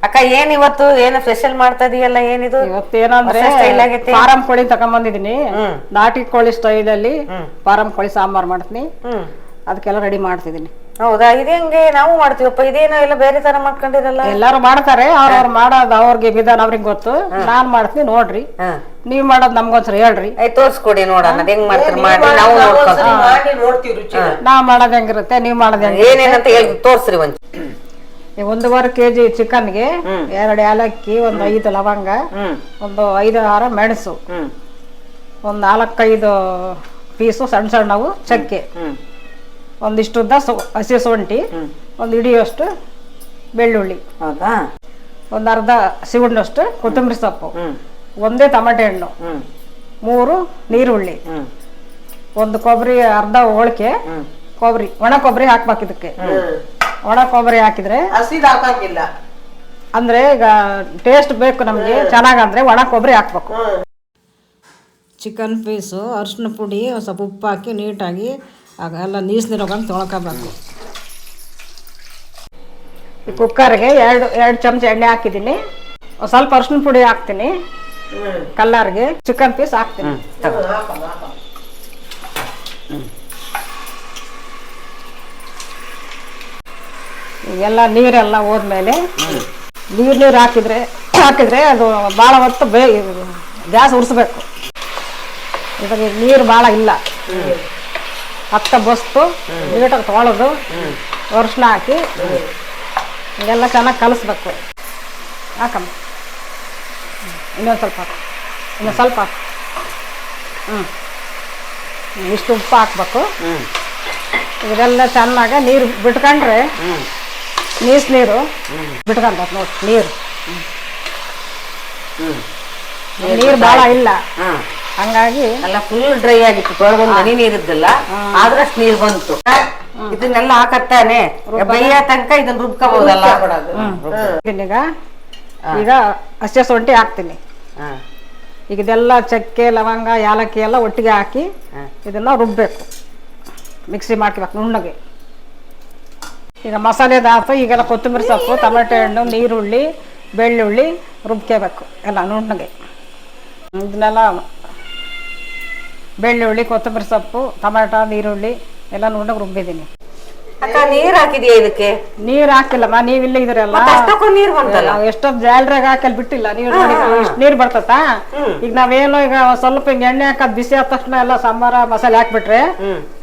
ಅಕ್ಕ ಏನ್ ಇವತ್ತು ಏನು ಸ್ಪೆಷಲ್ ಮಾಡ್ತಾ ಇದೀಯಲ್ಲ? ಏನಿದು ಇವತ್ತೇನಂದ್ರೆ ಫಾರಂ ಕೋಳಿ ತಗೊಂಡ್ಬಂದಿದೀನಿ. ನಾಟಿ ಕೋಳಿ ಸ್ಟೈಲ್ ಅಲ್ಲಿ ಫಾರಂ ಕೋಳಿ ಸಾಂಬಾರ್ ಮಾಡ್ತೀನಿ. ಅದಕ್ಕೆಲ್ಲ ರೆಡಿ ಮಾಡ್ತಿದೀನಿ. ಹೌದಾ? ಇದು ಹೆಂಗೆ? ನಾವು ಮಾಡ್ತೀವಪ್ಪ. ಇದೇನೋ ಎಲ್ಲ ಬೇರೆ ತರ ಮಾಡ್ಕೊಂಡಿರಲ್ಲ. ಎಲ್ಲಾರು ಮಾಡ್ತಾರೆ, ಅವ್ರವ್ರು ಮಾಡೋದು ಅವ್ರಿಗೆ ವಿಧಾನ ಅವ್ರಿಗೆ ಗೊತ್ತು. ನಾನ್ ಮಾಡ್ತೀನಿ, ನೋಡ್ರಿ. ನೀವ್ ಮಾಡೋದ್ ನಮ್ಗೊಂದ್ಸರಿ ಹೇಳ್ರಿ. ತೋರ್ಸ್ಕೊಡಿ ನೋಡೋಣ ಹೆಂಗ್ ಮಾಡ್ತಾರೆ ಮಾಡಿ ನಾವು ನೋಡ್ತೀವಿ. ನಾವ್ ಮಾಡೋದ್ ಹೆಂಗಿರುತ್ತೆ, ನೀವ್ ಮಾಡೋದ್ ಹೆಂಗ ಏನೇನಂತ ಹೇಳಿ ತೋರ್ಸ್ರಿ. 1.5 kg ಚಿಕನ್ಗೆ 2 ಏಲಕ್ಕಿ, 1 5 ಲವಂಗ, 1 5 6 ಮೆಣಸು, 1 4-5 ಪೀಸು ಸಣ್ಣ ಸಣ್ಣವು ಚಕ್ಕೆ, ಒಂದಿಷ್ಟು ಉದ್ದ ಹಸಿ ಶುಂಠಿ, 1 ಹಿಡಿಯಷ್ಟು ಬೆಳ್ಳುಳ್ಳಿ, ಒಂದು ಅರ್ಧ ಸಿಗುಂಡಷ್ಟು ಕೊತ್ತಂಬರಿ ಸೊಪ್ಪು, 1 ಟೊಮೆಟೊ ಹಣ್ಣು, 3 ನೀರುಳ್ಳಿ, 1 ಕೊಬ್ಬರಿ, ಅರ್ಧ ಹೋಳಿಕೆ ಕೊಬ್ಬರಿ, ಒಣ ಕೊಬ್ಬರಿ ಹಾಕ್ಬೇಕು. ಇದಕ್ಕೆ ಒಣ ಕೊಬ್ಬರಿ ಹಾಕಿದ್ರೆ ಹಾಕಂಗಿಲ್ಲ ಅಂದ್ರೆ ಈಗ ಟೇಸ್ಟ್ ಬೇಕು ನಮ್ಗೆ ಚೆನ್ನಾಗಂದ್ರೆ ಒಣ ಕೊಬ್ಬರಿ ಹಾಕ್ಬೇಕು. ಚಿಕನ್ ಪೀಸು, ಅರಿಶಿನ ಪುಡಿ, ಸ್ವಲ್ಪ ಉಪ್ಪು ಹಾಕಿ ನೀಟಾಗಿ ಎಲ್ಲ ನೀರ್ಸ್ನಿರೋಗಂಗೆ ತೊಳ್ಕೊಬೇಕು. ಈ ಕುಕ್ಕರ್ಗೆ 2 ಚಮಚ ಎಣ್ಣೆ ಹಾಕಿದ್ದೀನಿ. ಸ್ವಲ್ಪ ಅರಿಶಿನ ಪುಡಿ ಹಾಕ್ತೀನಿ, ಕಲ್ಲರ್ಗೆ ಚಿಕನ್ ಪೀಸ್ ಹಾಕ್ತೀನಿ. ಎಲ್ಲ ನೀರೆಲ್ಲ ಹೋದ್ಮೇಲೆ ನೀರು ಹಾಕಿದ್ರೆ ಅದು ಭಾಳ ಹೊತ್ತು ಗ್ಯಾಸ್ ಉರಿಸ್ಬೇಕು. ಇವಾಗ ನೀರು ಭಾಳ ಇಲ್ಲ, ಹತ್ತ ಬಸ್ತು ನೀಟಾಗಿ ತೊಳೆದು ಅರಿಶಿನ ಹಾಕಿ ಇದೆಲ್ಲ ಚೆನ್ನಾಗಿ ಕಲಿಸ್ಬೇಕು. ಹಾಕಮ್ಮ, ಇನ್ನೊಂದು ಸ್ವಲ್ಪ ಹಾಕು, ಇನ್ನೊಂದು ಸ್ವಲ್ಪ ಹಾಕು. ಇಷ್ಟು ಉಪ್ಪು ಹಾಕ್ಬೇಕು. ಇದೆಲ್ಲ ಚೆನ್ನಾಗ ನೀರು ಬಿಟ್ಕೊಂಡ್ರೆ ನೀರು ಬಿಟ್ಕೊಂತ ನೋಡಿ. ನೀರು ಭಾಳ ಇಲ್ಲ, ಹಂಗಾಗಿ ಎಲ್ಲ ಫುಲ್ ಡ್ರೈ ಆಗಿತ್ತು. ತೊಳೆದೊಂದು ಹನಿ ನೀರಿದ್ದಲ್ಲ, ಆದ್ರಷ್ಟು ನೀರು ಬಂತು. ಇದನ್ನೆಲ್ಲ ಹಾಕತ್ತಾನೆ ಬೈಯ ತನಕ ಇದನ್ನ ರುಬ್ಕೋಬಹುದಲ್ಲ. ಈಗ ಹಸಿ ಶುಂಠಿ ಹಾಕ್ತೀನಿ. ಈಗ ಇದೆಲ್ಲ ಚಕ್ಕೆ, ಲವಂಗ, ಯಾಲಕ್ಕಿ ಎಲ್ಲ ಒಟ್ಟಿಗೆ ಹಾಕಿ ಇದನ್ನ ರುಬ್ಬೇಕು, ಮಿಕ್ಸಿ ಮಾಡ್ಕೋಬೇಕು ನುಣ್ಣಗೆ. ಈಗ ಮಸಾಲೆದಾತು ಈಗೆಲ್ಲ ಕೊತ್ತಂಬರಿ ಸೊಪ್ಪು, ಟೊಮೆಟೊ ಹಣ್ಣು, ನೀರುಳ್ಳಿ, ಬೆಳ್ಳುಳ್ಳಿ ರುಬ್ಕೋಬೇಕು ಎಲ್ಲ ನುಣ್ಣಗೆ. ಇದನ್ನೆಲ್ಲ ಬೆಳ್ಳುಳ್ಳಿ, ಕೊತ್ತಂಬರಿ ಸೊಪ್ಪು, ಟೊಮೆಟೊ, ನೀರುಳ್ಳಿ ಎಲ್ಲ ನುಣ್ಣಗೆ ರುಬ್ಬಿದ್ದೀನಿ. ಅಕ್ಕ ನೀರ್ ಹಾಕಿದ್ಯಾ ಇದಕ್ಕೆ? ನೀರ್ ಹಾಕಿಲ್ಲಮ್ಮ, ನೀವಿಲ್ಲ ಇದ್ರಲ್ಲ ನೀರ್ ಬಂತಲ್ಲ. ಎಷ್ಟೊಂದು ಜಾಲ್ರಾಗ ಹಾಕಲ್ ಬಿಟ್ಟಿಲ್ಲ ನೀರು. ಇಷ್ಟು ನೀರ್ ಬರ್ತತ. ಈಗ ನಾವೇನು ಈಗ ಸ್ವಲ್ಪ ಹಿಂಗ ಎಣ್ಣೆ ಹಾಕದ್ ಬಿಸಿ ಆದ ತಕ್ಷಣ ಎಲ್ಲ ಸಾಂಬಾರ ಮಸಾಲೆ ಹಾಕ್ಬಿಟ್ರೆ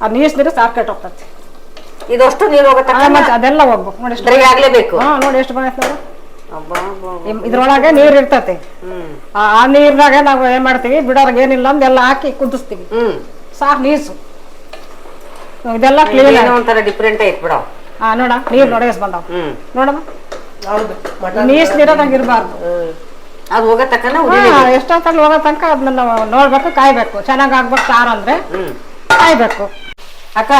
ಆ ನೀರು ಸಾರ್ಕಟ್ ಹೋಗ್ತತಿ. ಇದಷ್ಟು ನೀರು ಹೋಗುತ್ತೆ, ಅದೆಲ್ಲ ಹೋಗ್ಬೇಕು ನೋಡಿ. ಡ್ರೈ ಆಗ್ಲೇಬೇಕು. ನೋಡಿ ಎಷ್ಟು ಬಂದೈತೆ ನೋಡಿ. ಇದ್ರೊಳಗೆ ನೀರ್ ಇರ್ತತಿ. ಆ ನೀರ್ನಾಗ ನಾವು ಏನ್ ಮಾಡ್ತೀವಿ, ಬಿಡೋರ್ಗ ಏನಿಲ್ಲ ಅಂದೆಲ್ಲ ಹಾಕಿ ಕುದಿಸ್ತೀವಿ. ಸಾಕು ನೀಸು ಇದೆಲ್ಲ ಕ್ಲೀನ್ ಒಂಥರ ಡಿಫ್ರೆಂಟ್ ಐತ್ ಬಿಡ. ನೋಡ ನೀರ್ ನೋಡಿ ಎಷ್ಟು ಬಂದಾವ ನೋಡಮ್ಮ. ನೀಸ್ ನೀರೋದಂಗ ಇರಬಾರ್ದು. ಅದು ಹೋಗೋ ತನಕ ಎಷ್ಟೊತ್ತಲ್ಲಿ ಹೋಗೋ ತನಕ ಅದನ್ನ ನೋಡ್ಬೇಕು, ಕಾಯ್ಬೇಕು. ಚೆನ್ನಾಗ್ ಆಗ್ಬೇಕು ಸಾರು ಅಂದ್ರೆ ಕಾಯ್ಬೇಕು. ಅಕ್ಕ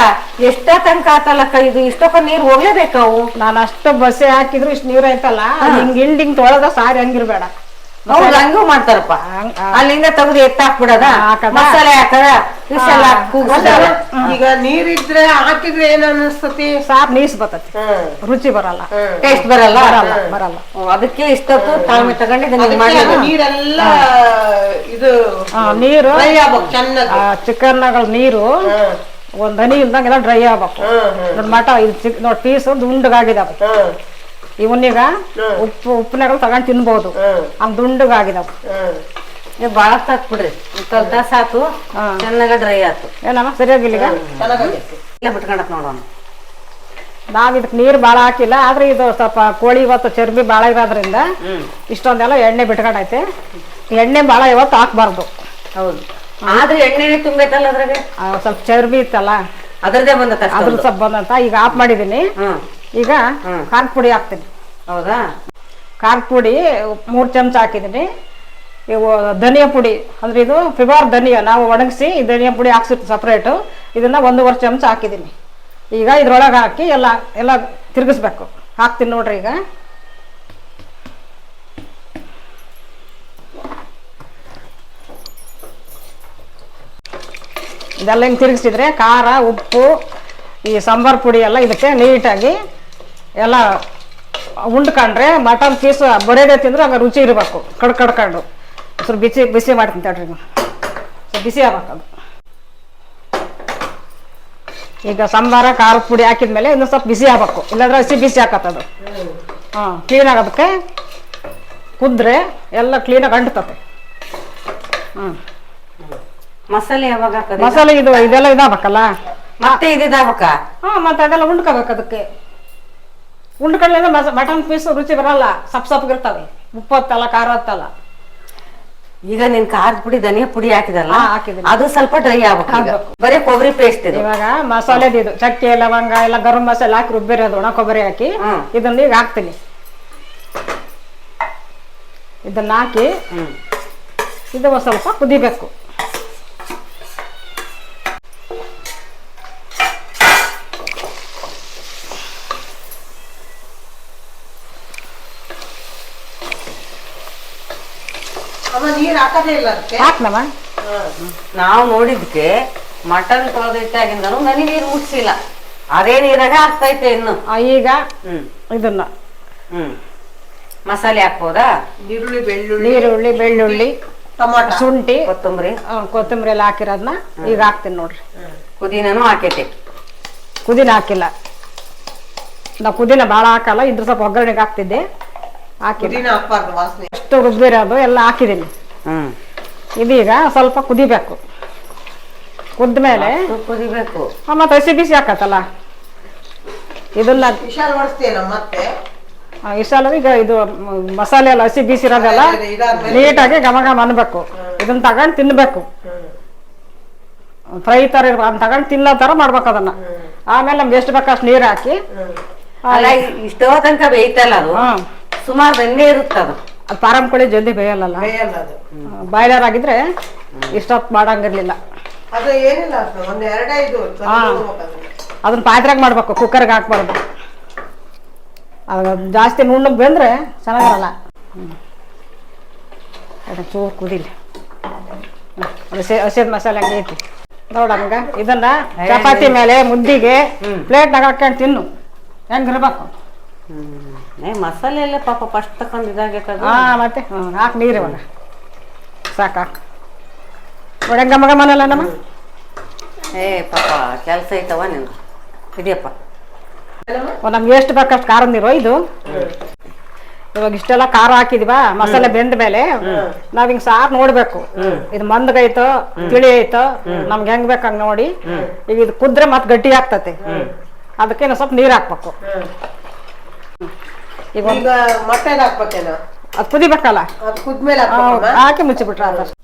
ಎಷ್ಟ ತನಕ ಆತಲ್ಲಕ್ಕ ಇದು? ಇಷ್ಟೊಕ್ಕ ನೀರ್ ಹೋಗ್ಲೇಬೇಕು. ಅವು ನಾನು ಅಷ್ಟು ಬಸ್ಸೆ ಹಾಕಿದ್ರು ಇಷ್ಟು ನೀರ್ ಐತಲ್ಲ, ಹಿಂಗ್ ಹಿಂಡಿಂಗ್ ತೊಳೆದ ಸಾರಿ ಹಂಗಿರ್ಬೇಡ. ಹೌದು, ಹಂಗೂ ಮಾಡ್ತಾರಪ್ಪ. ಅಲ್ಲಿಂದ ತೆಗೆದು ಎತ್ತಾಕ್ಬಿಡದ, ಮಸಾಲೆ ಹಾಕದ, ಈಗ ನೀರಿದ್ರೆ ಹಾಕಿದ್ರೆ ಏನ್ ಅನಿಸ್ತತಿ? ಸಾರ್ ನೀಸ್ ಬರ್ತತಿ, ರುಚಿ ಬರಲ್ಲ, ಟೇಸ್ಟ್ ಬರಲ್ಲ. ಬರಲ್ಲ. ಅದಕ್ಕೆ ಇಷ್ಟೊತ್ತು ತಾಳ್ಮೆ ತಗೊಂಡಿದ್ದೆ. ನೀರೆಲ್ಲ ಇದು ನೀರು ಚೆನ್ನಾಗಿ ಚಿಕನ್ಗಳ ನೀರು ಒಂದ್ ಹನಿ ಇಲ್ದಂಗೆಲ್ಲ ಡ್ರೈ ಆಗ್ಬೇಕು. ನೋಡ್ ಮಟ ಇದು ನೋಡಿ ಪೀಸ್ ದುಂಡಗಾಗಿದಾವ. ಇವನ್ನೀಗ ಉಪ್ಪಿನಾಗ ತಗೊಂಡ್ ತಿನ್ಬಹುದು, ಹಂಗ್ ದುಂಡಗಾಗಿದಾವ. ಬಾಳ ಸಾಕ್ ಬಿಡ್ರಿ, ಸ್ವಲ್ಪ ತಾಸ ಆತು, ಚೆನ್ನಾಗ ಡ್ರೈ ಆತು. ಏನಮ್ಮ ಸರಿಯಾಗಿಲ್ಲ? ಈಗ ಬಿಟ್ಕೊಂಡತ್ ನೋಡೋಣ. ನಾವ್ ಇದಕ್ ನೀರ್ ಬಾಳ ಹಾಕಿಲ್ಲ, ಆದ್ರೆ ಇದು ಸ್ವಲ್ಪ ಕೋಳಿ ಇವತ್ತು ಚರ್ಬಿ ಬಾಳ ಇರೋದ್ರಿಂದ ಇಷ್ಟೊಂದೆಲ್ಲ ಎಣ್ಣೆ ಬಿಟ್ಕೊಂಡೈತೆ. ಎಣ್ಣೆ ಬಾಳ ಇವತ್ತು ಹಾಕ್ಬಾರ್ದು. ಹೌದು, ಆದ್ರೆ ಎಣ್ಣೆ ತುಂಬೈತಲ್ಲ ಅದ್ರಾಗ. ಸ್ವಲ್ಪ ಚರ್ಬಿ ಇತ್ತಲ್ಲ, ಅದ್ರದ್ದೇ ಬಂದ ಅದ್ರ ಸ್ವಲ್ಪ ಬಂದಂತ. ಈಗ ಆಫ್ ಮಾಡಿದೀನಿ. ಈಗ ಖಾರದ ಪುಡಿ ಹಾಕ್ತೀನಿ. ಹೌದಾ? ಖಾರದ ಪುಡಿ 3 ಚಮಚ ಹಾಕಿದೀನಿ. ಇವು ಧನಿಯಾ ಪುಡಿ ಅಂದ್ರೆ ಇದು ಫಿಬಾರ್ ಧನಿಯಾ, ನಾವು ಒಣಗಿಸಿ ಈ ಧನಿಯಾ ಪುಡಿ ಹಾಕ್ಸಿಟ್ಟು ಸಪ್ರೇಟು. ಇದನ್ನ 1.5 ಚಮಚ ಹಾಕಿದೀನಿ. ಈಗ ಇದ್ರೊಳಗೆ ಹಾಕಿ ಎಲ್ಲ ತಿರುಗಿಸ್ಬೇಕು. ಹಾಕ್ತೀನಿ ನೋಡ್ರಿ. ಈಗ ಇದೆಲ್ಲ ಹಿಂಗೆ ತಿರುಗಿಸಿದ್ರೆ ಖಾರ ಉಪ್ಪು ಈ ಸಾಂಬಾರ್ ಪುಡಿ ಎಲ್ಲ ಇದಕ್ಕೆ ನೀಟಾಗಿ ಎಲ್ಲ ಉಂಡ್ಕೊಂಡ್ರೆ ಮಟನ್ ಪೀಸ್ ಬರೇದೇ ತಿಂದ್ರೆ ಹಂಗೆ ರುಚಿ ಇರಬೇಕು ಕಡ್ಕೊಂಡು ಸ್ವಲ್ಪ ಬಿಸಿ ಮಾಡ್ತೀನಿ ತಡ್ರಿ ಸ್ವಲ್ಪ ಬಿಸಿ ಆಗ್ಬೇಕು ಅದು. ಈಗ ಸಾಂಬಾರ ಖಾರದ ಪುಡಿ ಹಾಕಿದ್ಮೇಲೆ ಇನ್ನೂ ಸ್ವಲ್ಪ ಬಿಸಿ ಆಗ್ಬೇಕು, ಇಲ್ಲಾಂದ್ರೆ ಹಸಿ ಬಿಸಿ ಹಾಕತ್ತದು. ಕ್ಲೀನಾಗಿ ಅದಕ್ಕೆ ಕುದ್ರೆ ಎಲ್ಲ ಕ್ಲೀನಾಗಿ ಅಂಟ್ತತೆ. ಮಸಾಲೆ ಯಾವಾಗ ಹಾಕೋದು? ಮಸಾಲೆ ಇದೆಲ್ಲ ಇದಾಗಬೇಕಲ್ಲ, ಮತ್ತೆ ಇದಾಗಬೇಕಾ? ಮತ್ತೆ ಅದೆಲ್ಲ ಉಂಡ್ಕೋಬೇಕು. ಅದಕ್ಕೆ ಉಂಡ್ಕೊಂಡ್ರೆ ಮಟನ್ ಪೀಸ್ ರುಚಿ ಬರಲ್ಲ, ಸಪ್ಪಗಿರ್ತವೆ, ಉಪ್ಪು ಹತ್ತಲ್ಲ ಖಾರ ಹತ್ತಲ್ಲ. ಈಗ ನೀನ್ ಖಾರದ ಪುಡಿ ಧನಿಯಾ ಪುಡಿ ಹಾಕಿದಲ್ಲ, ಹಾಕಿದ್ದೀನಿ. ಅದು ಸ್ವಲ್ಪ ಡ್ರೈ ಆಗ್ಬೇಕು. ಬರೀ ಕೊಬ್ಬರಿ ಪೇಸ್ಟ್ ಇದು. ಇವಾಗ ಮಸಾಲೆದು ಇದು ಚಕ್ಕೆ ಲವಂಗ ಎಲ್ಲ ಗರಂ ಮಸಾಲೆ ಹಾಕಿ ರುಬ್ಬಿರೋದು, ಒಣ ಕೊಬ್ಬರಿ ಹಾಕಿ ಇದನ್ನ ಈಗ ಹಾಕ್ತೀನಿ. ಇದನ್ನ ಹಾಕಿ ಇದು ಸ್ವಲ್ಪ ಕುದಿಬೇಕು. ನೀರ್ ಹಾಕದೇ ಇಲ್ಲ ಅದಕ್ಕೆ. ಹಾಕ್ನಮ್ಮ. ನಾವು ನೋಡಿದ್ಕೆ ಮಟನ್ ತೊಳೆದಿಟ್ಟಾಗಿಂದನು ನನಗೆ ನೀರು ಮುಟ್ಸಿಲ್ಲ, ಅದೇ ನೀರಾಗ ಹಾಕ್ತೈತೆ ಇನ್ನು. ಈಗ ಇದನ್ನ ಮಸಾಲೆ ಹಾಕ್ಬೋದಾ? ನೀರುಳ್ಳಿ ಬೆಳ್ಳುಳ್ಳಿ ಟೊಮಾಟೊ ಶುಂಠಿ ಕೊತ್ತಂಬರಿ ಎಲ್ಲ ಹಾಕಿರೋದನ್ನ ಈಗ ಹಾಕ್ತೀನಿ ನೋಡ್ರಿ. ಪುದೀನೂ ಹಾಕೈತೆ. ಪುದೀನ ಹಾಕಿಲ್ಲ, ನಾವು ಪುದೀನ ಭಾಳ ಹಾಕಲ್ಲ, ಇದ್ರ ಸ್ವಲ್ಪ ಒಗ್ಗರಣೆಗೆ ಹಾಕ್ತಿದ್ದೆ. ಹಾಕಿದ್ದೀನಿ, ಅಷ್ಟು ರುಬ್ಬಿರೋದು ಎಲ್ಲ ಹಾಕಿದ್ದೀನಿ. ಇದೀಗ ಸ್ವಲ್ಪ ಕುದಿಬೇಕು. ಕುದ್ಮೇಲೆ ಕುದಿಬೇಕು, ಮತ್ತೆ ಹಸಿ ಬಿಸಿ ಹಾಕತ್ತಲ್ಲ ಇದನ್ನ ಇಷ್ಟಲ್ಲ. ಈಗ ಇದು ಮಸಾಲೆ ಎಲ್ಲ ಹಸಿ ಬಿಸಿ ಇರೋದೆಲ್ಲ ನೀಟಾಗಿ ಘಮ ಘಮ ಅನ್ಬೇಕು. ಇದನ್ನ ತಗೊಂಡು ತಿನ್ಬೇಕು, ಫ್ರೈ ತರ ತಗೊಂಡು ತಿನ್ನೋ ತರ ಮಾಡ್ಬೇಕು ಅದನ್ನ. ಆಮೇಲೆ ನಮ್ಗೆ ಎಷ್ಟು ಬೇಕಷ್ಟು ನೀರು ಹಾಕಿ ಇಷ್ಟೋ ತನಕ ಬೇಯ್ತಲ್ಲ ಅದು, ಸುಮಾರು ಬೆಂದೇ ಇರುತ್ತೆ ಅದು. ಅದು ಪಾರಂ ಕೋಳಿ ಜಲ್ದಿ ಬೇಯಲ್ಲ, ಬಾಯ್ಲರ್ ಆಗಿದ್ರೆ ಇಷ್ಟೊತ್ತು ಮಾಡಂಗಿರ್ಲಿಲ್ಲ. ಅದನ್ನ ಪಾತ್ರೆಗೆ ಮಾಡ್ಬೇಕು, ಕುಕ್ಕರ್ಗೆ ಹಾಕ್ಬಾರ್ದು. ಅದು ಜಾಸ್ತಿ ನುಣ್ಣಗೆ ಬೆಂದ್ರೆ ಚೆನ್ನಾಗಿರಲ್ಲ. ಚೂರು ಕುದಿಲಿ, ಹಸಿದ ಮಸಾಲೆ ಹಂಗೆ ಐತಿ ನೋಡಂಗ. ಇದನ್ನ ಚಪಾತಿ ಮೇಲೆ ಮುದ್ದಿಗೆ ಪ್ಲೇಟ್ನಾಗ ಹಾಕೊಂಡು ತಿನ್ನು, ಹೆಂಗಿರ್ಬೇಕು. ಮಸಾಲೆ ಎಲ್ಲ ಪಾಪ ಫಸ್ಟ್ ತಕೊಂಡು ಇದಾಗೈತದ. ಮತ್ತೆ ಹಾಕಿ ನೀರು ಇವಾಗ ಸಾಕು ಹಾಕು. ನೋಡಿ ಗಮ ಗಮನಲ್ಲ ನಮ್ಮ. ಪಾಪ ಕೆಲಸ ಐತವ ನಿನ್ ಇದೆಯಪ್ಪ. ನಮ್ಗೆ ಎಷ್ಟು ಬೇಕಷ್ಟು ಖಾರ ನೀರು ಇದು. ಇವಾಗ ಇಷ್ಟೆಲ್ಲ ಖಾರ ಹಾಕಿದಿವಾ, ಮಸಾಲೆ ಬೆಂದ ಮೇಲೆ ನಾವ್ ಹಿಂಗ್ ಸಾರು ನೋಡ್ಬೇಕು, ಇದು ಮಂದಗೈತೋ ತಿಳಿ ಐತೋ ನಮ್ಗೆ ಹೆಂಗ್ ಬೇಕಂಗ್ ನೋಡಿ. ಈಗ ಇದು ಕುದ್ರೆ ಮತ್ ಗಟ್ಟಿ ಆಗ್ತತೆ, ಅದಕ್ಕೆ ಸ್ವಲ್ಪ ನೀರ್ ಹಾಕ್ಬೇಕು. ಈಗ ಮೊಟ್ಟೆ ಹಾಕ್ಬೇಕೇನೋ, ಅದು ಕುದಿಬೇಕಲ್ಲ, ಹಾಕಿ ಮುಚ್ಚಿಬಿಟ್ರೆ ಆದಷ್ಟು.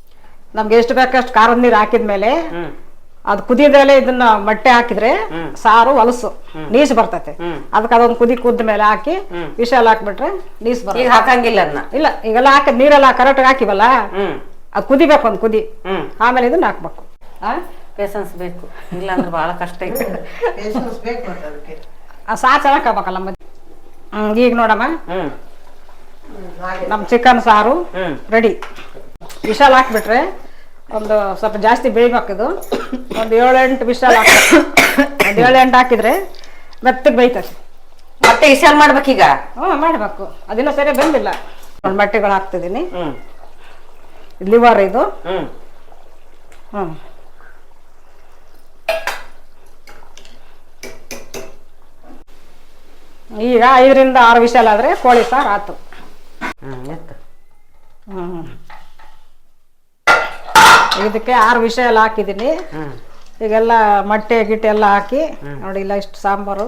ನಮ್ಗೆ ಎಷ್ಟು ಬೇಕಷ್ಟು ಖಾರದ ನೀರು ಹಾಕಿದ್ಮೇಲೆ ಅದು ಕುದಿದಲೆ ಇದನ್ನ ಮೊಟ್ಟೆ ಹಾಕಿದ್ರೆ ಸಾರು ಹೊಲಸು ನೀಸ್ ಬರ್ತೈತೆ. ಅದಕ್ಕೆ ಅದೊಂದು ಕುದ್ದ ಮೇಲೆ ಹಾಕಿ ವಿಷಲ್ ಹಾಕ್ಬಿಟ್ರೆ ನೀಸ್ ಬರ್ತದೆ. ಈಗ ಹಾಕಂಗಿಲ್ಲ ಅದನ್ನ? ಇಲ್ಲ, ಈಗೆಲ್ಲ ಹಾಕಿ ನೀರೆಲ್ಲ ಕರೆಕ್ಟ್ ಹಾಕಿವಲ್ಲ, ಅದು ಕುದಿಬೇಕು, ಒಂದು ಕುದಿ ಆಮೇಲೆ ಇದನ್ನ ಹಾಕ್ಬೇಕು. ಪೇಷನ್ಸ್ ಬೇಕು, ಇಲ್ಲ ಅಂದ್ರೆ ಬಹಳ ಕಷ್ಟ ಐತೆ. ಸಾರು ಚೆನ್ನಾಗಿ ಹಾಕ್ಬೇಕಲ್ಲ ಮತ್ತೆ. ಈಗ ನೋಡಮ್ಮ, ನಮ್ ಚಿಕನ್ ಸಾರು ರೆಡಿ. ವಿಶಾಲ್ ಹಾಕ್ಬಿಟ್ರೆ ಒಂದು ಸ್ವಲ್ಪ ಜಾಸ್ತಿ ಬೇಯ್ಬೇಕಿದು. ಒಂದು 7-8 ವಿಶಾಲ್ ಹಾಕ್ಬೇಕು. ಒಂದು 7-8 ಹಾಕಿದ್ರೆ ಮೆತ್ತಗೆ ಬೇಯ್ತದೆ. ಮತ್ತೆ ವಿಶಾಲ್ ಮಾಡ್ಬೇಕೀಗ? ಮಾಡ್ಬೇಕು, ಅದಿನ್ನ ಸರಿ ಬಂದಿಲ್ಲ. ಒಂದು ಮೊಟ್ಟೆಗಳು ಹಾಕ್ತಿದ್ದೀನಿ. ಲಿವರ್ ಇದು. ಈಗ 5-6 ವಿಶಾಲ್ ಆದ್ರೆ ಕೋಳಿ ಸಾರು ಆತು. ಇದಕ್ಕೆ 6 ವಿಷಲ್ ಹಾಕಿದ್ದೀನಿ. ಈಗೆಲ್ಲ ಮೊಟ್ಟೆ ಗಿಟ್ಟೆ ಎಲ್ಲ ಹಾಕಿ ನೋಡಿ, ಇಲ್ಲ ಇಷ್ಟು ಸಾಂಬಾರು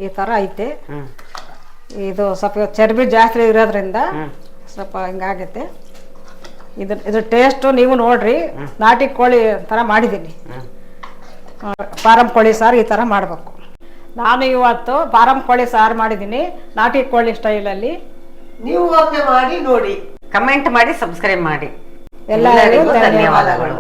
ಈ ತರ ಐತೆ. ಇದು ಸ್ವಲ್ಪ ಚರ್ಬಿ ಜಾಸ್ತಿ ಇರೋದ್ರಿಂದ ಸ್ವಲ್ಪ ಹಿಂಗಾಗೈತೆ. ಇದ್ರ ಟೇಸ್ಟ್ ನೀವು ನೋಡ್ರಿ. ನಾಟಿ ಕೋಳಿ ತರ ಮಾಡಿದ್ದೀನಿ, ಫಾರಂ ಕೋಳಿ ಸಾರು ಈ ತರ ಮಾಡ್ಬೇಕು. ನಾನು ಇವತ್ತು ಫಾರಂ ಕೋಳಿ ಸಾರು ಮಾಡಿದ್ದೀನಿ ನಾಟಿ ಕೋಳಿ ಸ್ಟೈಲಲ್ಲಿ. ನೀವು ಮಾಡಿ ನೋಡಿ, ಕಮೆಂಟ್ ಮಾಡಿ, ಸಬ್ಸ್ಕ್ರೈಬ್ ಮಾಡಿ. ಎಲ್ಲರಿಗೂ ಧನ್ಯವಾದಗಳು.